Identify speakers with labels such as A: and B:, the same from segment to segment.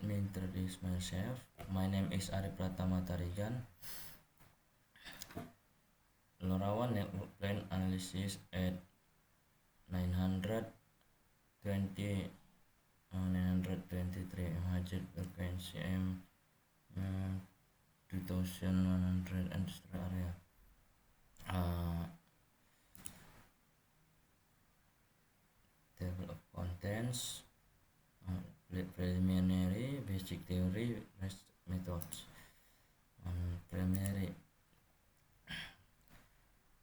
A: me introduce myself. My name is Ari Pratama Tarigan. LoRaWAN network plan analysis at 920 923 MHz frequency M 2100 industrial area. Table of contents, preliminary, basic theory, rest methods. Preliminary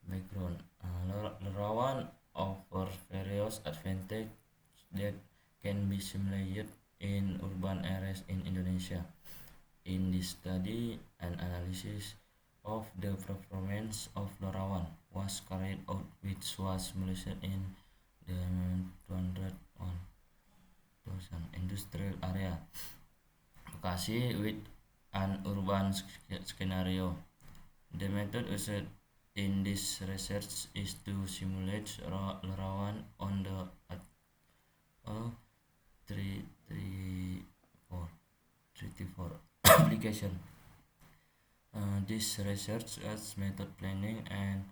A: background. LoRaWAN offers various advantages that can be simulated in urban areas in Indonesia. In this study, an analysis of the performance of LoRaWAN was carried out, which was simulated in the 201,000 industrial area, Bekasi, with an urban scenario. The method used in this research is to simulate LoRaWAN on the 334 application. This research as method planning and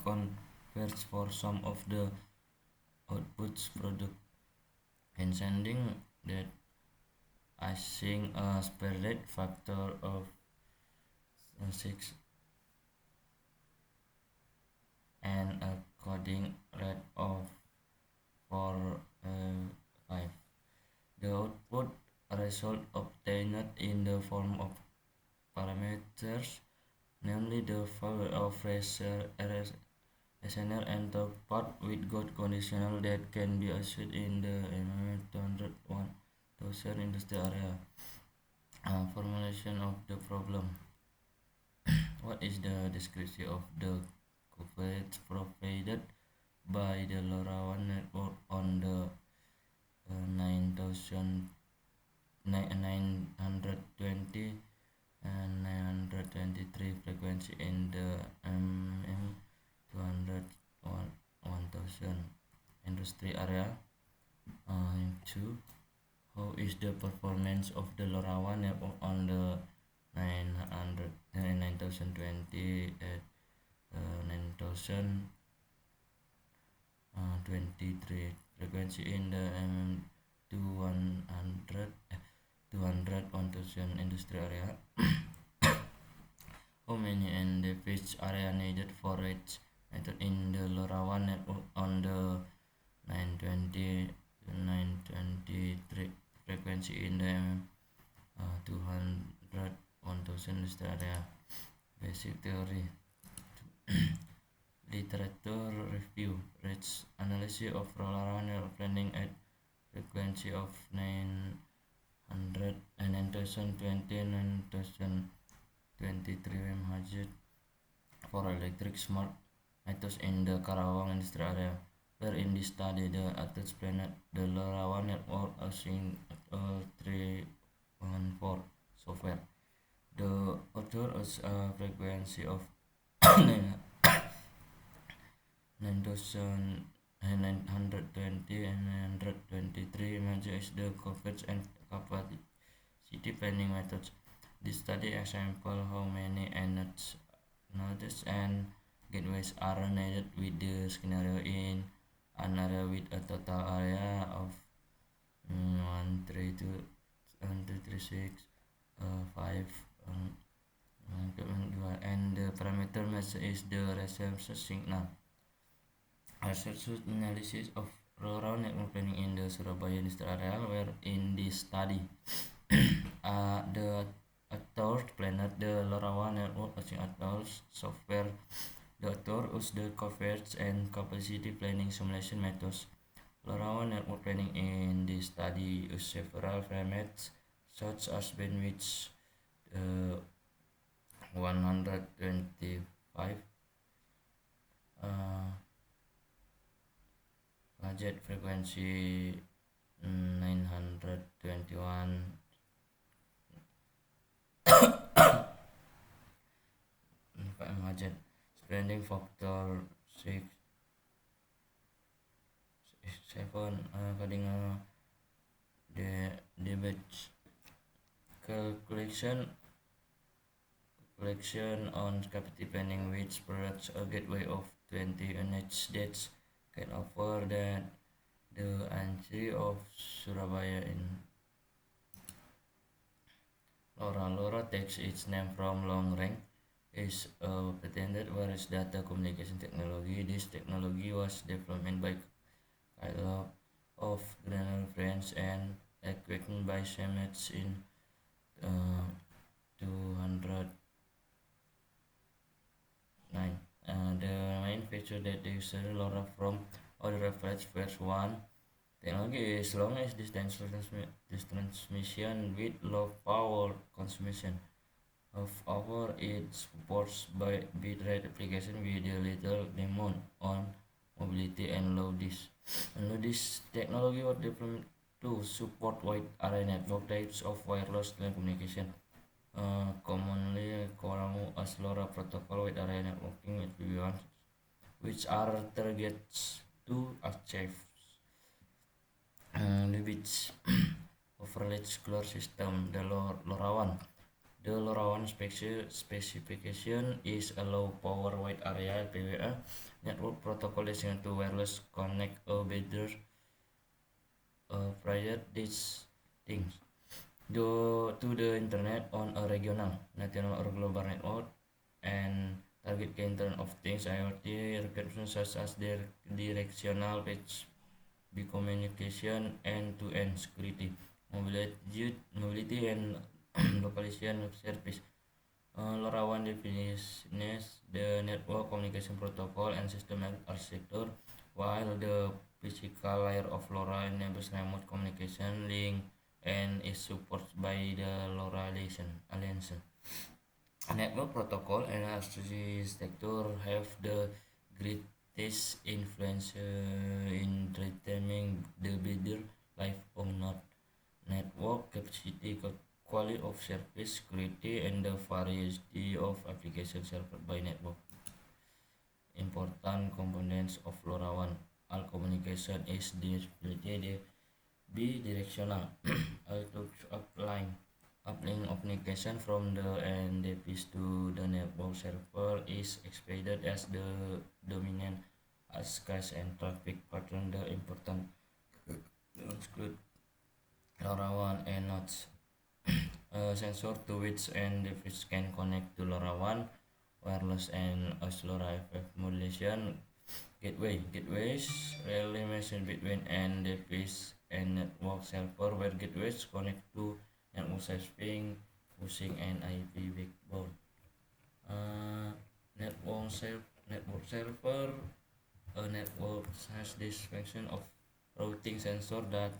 A: converts for some of the outputs product and sending that assign a spare rate factor of 6 and a coding rate of 4.5. The output result obtained in the form of parameters, namely the value of SNR and the part with good conditional that can be achieved in the 201,000 industrial area. Formulation of the problem. What is the description of the coverage provided by the LoRaWAN network on the 920 and 923 frequency in the M201,000 industry area? 2. How is the performance of the LoRaWAN network on the 9020 at 9023 frequency in the M201,000 industry area? How many and the pitch area needed for each method in the LoRaWAN network on the 920 923 frequency in the 201,000 industry area? Basic theory. Literature review. Research analysis of LoRaWAN network planning at frequency of 900 and 9020 9023 MHz for electric smart meters in the Karawang industrial area, where in this study the authors planned the LoRaWAN network using 314 software. The author has a frequency of 9,920 and 923 MHz the coverage and capacity planning methods. This study example how many nodes and gateways are needed with the scenario in an area with a total area of 132 136 5 and the parameter measure is the reception signal. Research analysis of LoRaWAN network planning in the Surabaya industrial area, where in this study the authors planned the LoRaWAN network using Atlas software. The author used the coverage and capacity planning simulation methods. LoRaWAN network planning in this study used several parameters such as bandwidth 125 gadget frequency 921 gadget spreading factor 6 7 coding the debates. Calculation collection on capacity planning, which provides a gateway of 20 units that can offer that the entry of Surabaya in LoRa. LoRa takes its name from long range, is a patented wireless data communication technology. This technology was developed by Kellogg of Grenoble, France, and equipped by Siemens in 209. The main feature that differentiates LoRa from other reference first one technology is long distance transmission with low power consumption. However, it supports by bitrate application with a little demand on mobility and low disk. And this technology was developed to support wide area network types of wireless telecommunication, commonly called as LoRa protocol wide area networking with VV1, which are targets to achieve which overlays clear system. The LoRaWAN. The LoRaWAN specification is a low power wide area (LPWA) network protocol designed to wireless connect a better prior these things to the internet on a regional, national, or global network and target the Internet of Things IoT requirements such as their directional page communication, end-to-end security, mobility and localization of service. LoRaWAN defines the network communication protocol and system architecture, while the physical layer of LoRa enables remote communication link and is supported by the LoRa Alliance. Network protocol and architecture have the greatest influence in determining the better life of not network capacity, quality of service, security, and the variety of applications served by network. Important components of LoRaWAN. All communication is bidirectional. Uplink communication from the end device to the network server is expected as the dominant cache and traffic pattern. The important include LoRaWAN and nodes. Sensor to which end device can connect to LoRaWAN wireless and LoRa FF modulation. Gateways rarely mentioned between end device and network server, where gateways connect to network serving using an IP backbone. Uh, network server. A network has this function of routing sensor that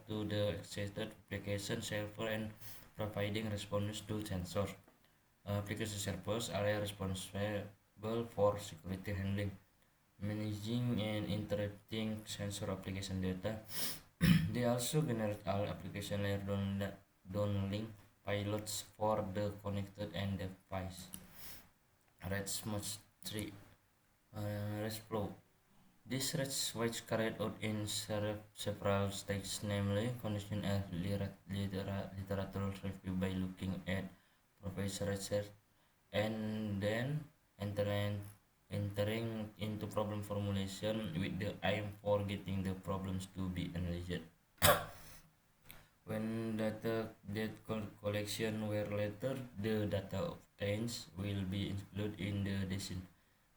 A: to the accessed application server and providing response to sensor. Application servers are responsible for security handling, managing and interpreting sensor application data. They also generate all application layer downlink payloads for the connected end device. REST 3 REST flow. This REST was carried out in several stages, namely condition and literature review by looking at professor research and then entering into problem formulation with the aim for getting the problems to be analyzed. When data collection where later the data obtains will be included in the decision.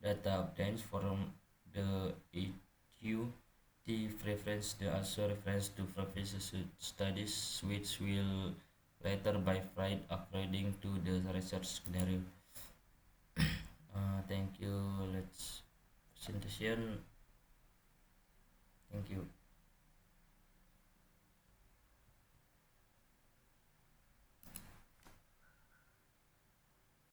A: Data obtains from the EQT reference the also reference to previous studies which will later be applied according to the research scenario. Thank you. Let's presentation. Thank you.